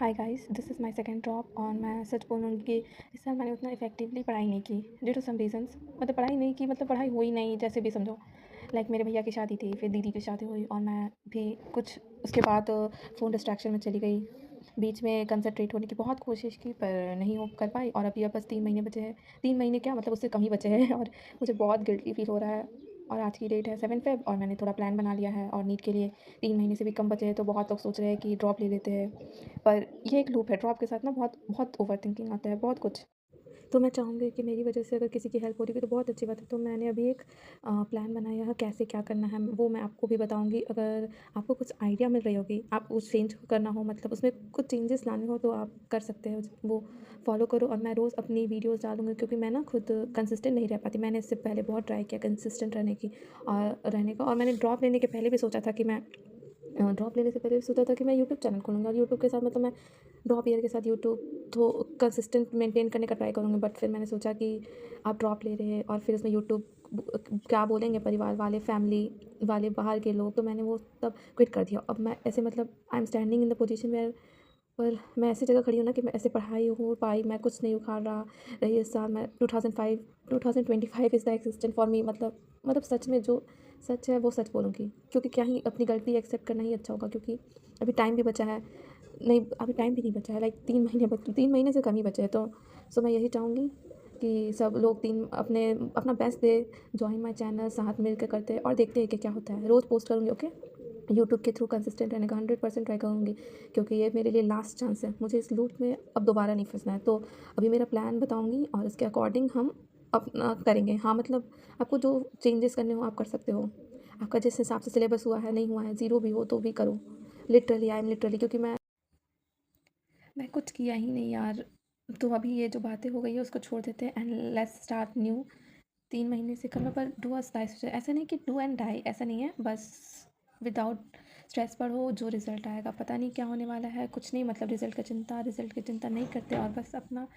Hi guys, this is my second drop और मैं सच बोलूँगी कि इस साल मैंने उतना इफ़ेक्टिवली पढ़ाई नहीं की ड्यू टू सम रीज़न्स। मतलब पढ़ाई नहीं की मतलब पढ़ाई हुई नहीं, जैसे भी समझो। लाइक मेरे भैया की शादी थी, फिर दीदी की शादी हुई और मैं भी कुछ उसके बाद फ़ोन डिस्ट्रैक्शन में चली गई। बीच में कंसंट्रेट होने की बहुत कोशिश की पर नहीं हो कर पाई और अभी अब बस 3 महीने बचे हैं। 3 महीने क्या, मतलब उससे कम ही बचे हैं और मुझे बहुत गिल्टी फ़ील हो रहा है। और आज की डेट है 7 फ़ेब और मैंने थोड़ा प्लान बना लिया है और नीट के लिए 3 महीने से भी कम बचे हैं, तो बहुत लोग सोच रहे हैं कि ड्रॉप ले लेते हैं। पर ये एक लूप है, ड्रॉप के साथ ना बहुत बहुत ओवरथिंकिंग आता है, बहुत कुछ। तो मैं चाहूँगी कि मेरी वजह से अगर किसी की हेल्प हो रही है तो बहुत अच्छी बात है। तो मैंने अभी एक प्लान बनाया है कैसे क्या करना है, वो मैं आपको भी बताऊँगी। अगर आपको कुछ आइडिया मिल रही होगी, आप उस चेंज करना हो, मतलब उसमें कुछ चेंजेस लाने हो तो आप कर सकते हैं, वो फॉलो करो। और मैं रोज़ अपनी वीडियोज़ डालूँगी क्योंकि मैं ना खुद कंसिस्टेंट नहीं रह पाती। मैंने इससे पहले बहुत ट्राई किया कंसिस्टेंट रहने की और रहने का, और मैंने ड्रॉप लेने के पहले भी सोचा था कि मैं ड्रॉप लेने से पहले भी सोचा था कि मैं यूट्यूब चैनल खोलूँगी और यूट्यूब के साथ मतलब मैं ड्रॉप ईयर के साथ यूट्यूब तो कंसिस्टेंट मेंटेन करने का ट्राई करूँगी। बट फिर मैंने सोचा कि आप ड्रॉप ले रहे हैं और फिर उसमें यूट्यूब क्या बोलेंगे परिवार वाले, फैमिली वाले, बाहर के लोग, तो मैंने वो सब क्विट कर दिया। अब मैं ऐसे मतलब I am standing in the position where, पर मैं ऐसी जगह खड़ी हूँ ना कि मैं ऐसे पढ़ाई हो पाई, मैं कुछ नहीं उखाड़ रही इस साल। मैं 2025 is the existent for me. मतलब सच में जो सच है वो सच बोलूँगी, क्योंकि क्या ही अपनी गलती एक्सेप्ट करना ही अच्छा होगा, क्योंकि अभी टाइम भी बचा है। नहीं, अभी टाइम भी नहीं बचा है, लाइक 3 महीने से कम ही बचे हैं। तो सो मैं यही चाहूँगी कि सब लोग तीन अपने अपना best they, join my channel, साथ मिलकर करते हैं और देखते हैं कि क्या होता है। रोज़ पोस्ट करूँगी, ओके? यूट्यूब के थ्रू कंसिस्टेंट रहने का 100% ट्राई करूँगी, क्योंकि ये मेरे लिए लास्ट चांस है। मुझे इस लूप में अब दोबारा नहीं फँसना है। तो अभी मेरा प्लान बताऊँगी और इसके अकॉर्डिंग हम अपना करेंगे। हाँ, मतलब आपको जो चेंजेस करने हो आप कर सकते हो। आपका जिस हिसाब से सिलेबस हुआ है, नहीं हुआ है, ज़ीरो भी हो तो भी करो। लिटरली आई एम लिटरली, क्योंकि मैं कुछ किया ही नहीं यार। तो अभी ये जो बातें हो गई है उसको छोड़ देते हैं एंड लेट्स स्टार्ट न्यू। 3 महीने से कम है पर डू अ स्ट्रेस, ऐसा नहीं कि डू एंड डाई, ऐसा नहीं है। बस विदाउट स्ट्रेस पढ़ो, जो रिज़ल्ट आएगा पता नहीं क्या होने वाला है, कुछ नहीं, मतलब रिज़ल्ट की चिंता नहीं करते और बस अपना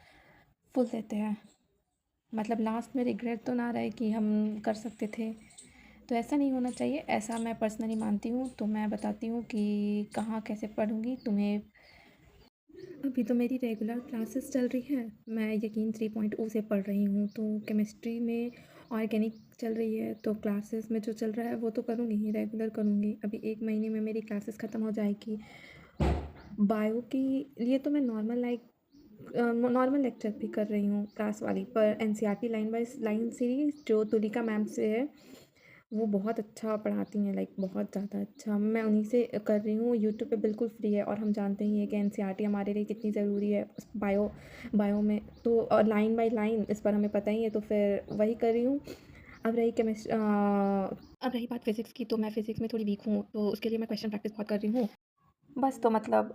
फुल देते हैं। मतलब लास्ट में रिग्रेट तो ना रहे कि हम कर सकते थे। तो ऐसा नहीं होना चाहिए, ऐसा मैं पर्सनली मानती हूँ। तो मैं बताती हूँ कि कहाँ कैसे पढ़ूँगी तुम्हें। अभी तो मेरी रेगुलर क्लासेस चल रही है। मैं यकीन 3.0 से पढ़ रही हूँ, तो केमिस्ट्री में ऑर्गेनिक चल रही है, तो क्लासेस में जो चल रहा है वो तो करूँगी ही, रेगुलर करूँगी। अभी 1 महीने में मेरी क्लासेस ख़त्म हो जाएगी। बायो के लिए तो मैं नॉर्मल लेक्चर भी कर रही हूँ क्लास वाली, पर NCERT line by line series जो तुलिका मैम से है, वो बहुत अच्छा पढ़ाती हैं, लाइक बहुत ज़्यादा अच्छा। मैं उन्हीं से कर रही हूँ, यूट्यूब पे बिल्कुल फ्री है और हम जानते ही हैं कि एनसीईआरटी हमारे लिए कितनी ज़रूरी है बायो में। तो और लाइन बाय लाइन इस पर हमें पता ही है, तो फिर वही कर रही हूँ। अब रही बात फिज़िक्स की, तो मैं फिज़िक्स में थोड़ी वीक हूँ, तो उसके लिए मैं क्वेश्चन प्रैक्टिस बहुत कर रही हूँ। बस तो मतलब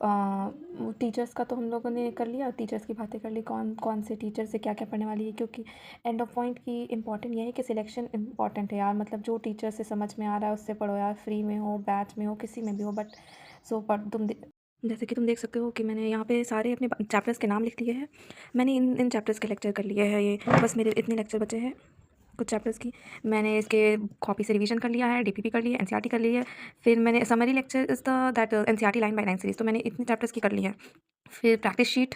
टीचर्स का तो हम लोगों ने कर लिया, टीचर्स की बातें कर ली, कौन कौन से टीचर से क्या क्या पढ़ने वाली है, क्योंकि एंड ऑफ पॉइंट की इम्पॉर्टेंट ये है कि सिलेक्शन इम्पॉर्टेंट है यार। मतलब जो टीचर से समझ में आ रहा है उससे पढ़ो यार, फ्री में हो, बैच में हो, किसी में भी हो, बट सो पढ़ जैसे कि तुम देख सकते हो कि मैंने यहाँ पे सारे अपने चैप्टर्स के नाम लिख लिए हैं। मैंने इन इन चैप्टर्स के लेक्चर कर लिए हैं, ये बस मेरे इतने लेक्चर बचे हैं कुछ चैप्टर्स की। मैंने इसके कॉपी से रिवीजन कर लिया है, डीपीपी कर लिया है, एनसीईआरटी कर ली है। फिर मैंने summary lecture is the that NCERT line by line series, तो मैंने इतने चैप्टर्स की कर ली है। फिर प्रैक्टिस शीट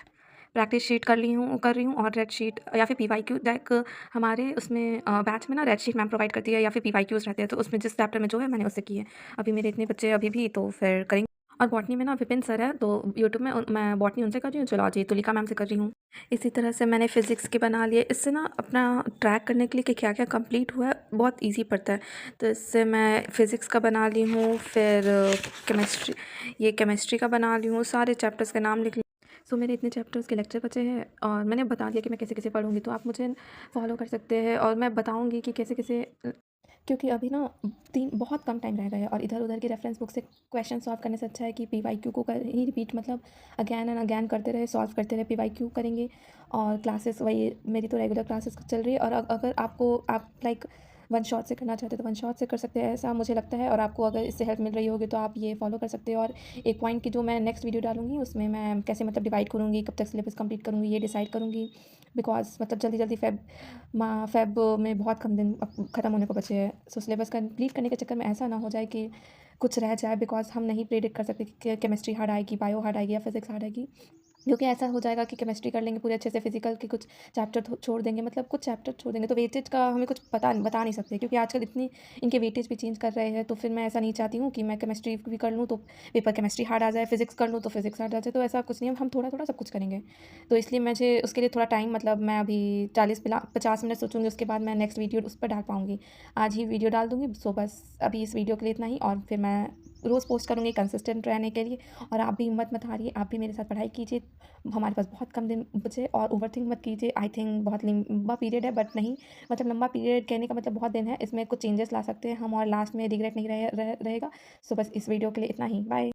कर रही हूँ और रेड शीट या फिर पीवाईक्यू, लाइक हमारे उसमें बैच में ना रेड शीट मैम प्रोवाइड करती है या फिर पीवाईक्यूज़ रहते हैं, तो उसमें जिस चैप्टर में जो है मैंने उससे की है। अभी मेरे इतने बच्चे अभी भी, तो फिर करेंगे। और बॉटनी में ना विपिन सर है, तो यूट्यूब में मैं बॉटनी उनसे कर रही हूँ, जूलॉजी तुलिका मैम से कर रही हूँ। इसी तरह से मैंने फ़िज़िक्स के बना लिए। इससे ना अपना ट्रैक करने के लिए कि क्या क्या कंप्लीट हुआ है बहुत ईजी पड़ता है। तो इससे मैं फ़िज़िक्स का बना ली हूँ, फिर केमिस्ट्री का बना ली हूँ, सारे चैप्टर्स के नाम लिख लिए। सो मेरे इतने चैप्टर्स के लेक्चर बचे हैं और मैंने बता दिया कि मैं कैसे कैसे पढ़ूँगी, तो आप मुझे फॉलो कर सकते हैं और मैं बताऊँगी कि कैसे कैसे, क्योंकि अभी ना बहुत कम टाइम रह गया है और इधर उधर की रेफरेंस बुक से क्वेश्चन सॉल्व करने से अच्छा है कि पीवाईक्यू को ही रिपीट, मतलब अगैन एंड अगैन करते रहे, सॉल्व करते रहे, पीवाईक्यू करेंगे। और क्लासेस वही मेरी तो रेगुलर क्लासेस चल रही है, और अगर आप लाइक वन शॉट से करना चाहते हो तो वन शॉट से कर सकते हैं, ऐसा मुझे लगता है। और आपको अगर इससे हेल्प मिल रही होगी तो आप ये फॉलो कर सकते हो। और एक पॉइंट की जो मैं नेक्स्ट वीडियो डालूंगी उसमें मैं कैसे मतलब डिवाइड करूँगी, कब तक सिलेबस कंप्लीट करूँगी, ये डिसाइड करूँगी। बिकॉज मतलब जल्दी जल्दी फेब में बहुत कम दिन अब ख़त्म होने को बचे हैं। सो सिलेबस कंप्लीट करने के चक्कर में ऐसा ना हो जाए कि कुछ रह जाए, बिकॉज़ हम नहीं प्रेडिक्ट कर सकते कि केमिस्ट्री हार्ड आएगी, बायो हार्ड आएगी या फिज़िक्स हार्ड आएगी। क्योंकि ऐसा हो जाएगा कि केमिस्ट्री कर लेंगे पूरे अच्छे से, फिजिकल के कुछ चैप्टर छोड़ देंगे, मतलब कुछ चैप्टर छोड़ देंगे, तो वेटेज का हमें कुछ बता नहीं सकते, क्योंकि आजकल इतनी इनके वेटेज भी चेंज कर रहे हैं। तो फिर मैं ऐसा नहीं चाहती हूँ कि मैं केमिस्ट्री भी कर लूँ तो पेपर केमिस्ट्री हार्ड आ जाए, फिजिक्स कर लूँ तो फिजिक्स हार्ड आ जाए, तो ऐसा कुछ नहीं है, हम थोड़ा थोड़ा सब कुछ करेंगे। तो इसलिए मुझे उसके लिए थोड़ा टाइम, मतलब मैं अभी 40-50 मिनट सोचूंगी, उसके बाद मैं नेक्स्ट वीडियो उस पर डाल पाऊँगी। आज ही वीडियो डाल दूँगी। सो बस अभी इस वीडियो के लिए इतना ही, और फिर मैं रोज़ पोस्ट करूँगी कंसिस्टेंट रहने के लिए। और आप भी हिम्मत मत हारिए, आप भी मेरे साथ पढ़ाई कीजिए। हमारे पास बहुत कम दिन बचे, और ओवरथिंक मत कीजिए। आई थिंक बहुत लंबा पीरियड है, बट नहीं, मतलब लंबा पीरियड कहने का मतलब बहुत दिन है, इसमें कुछ चेंजेस ला सकते हैं हम, और लास्ट में रिग्रेट नहीं रहेगा। सो बस इस वीडियो के लिए इतना ही। बाय।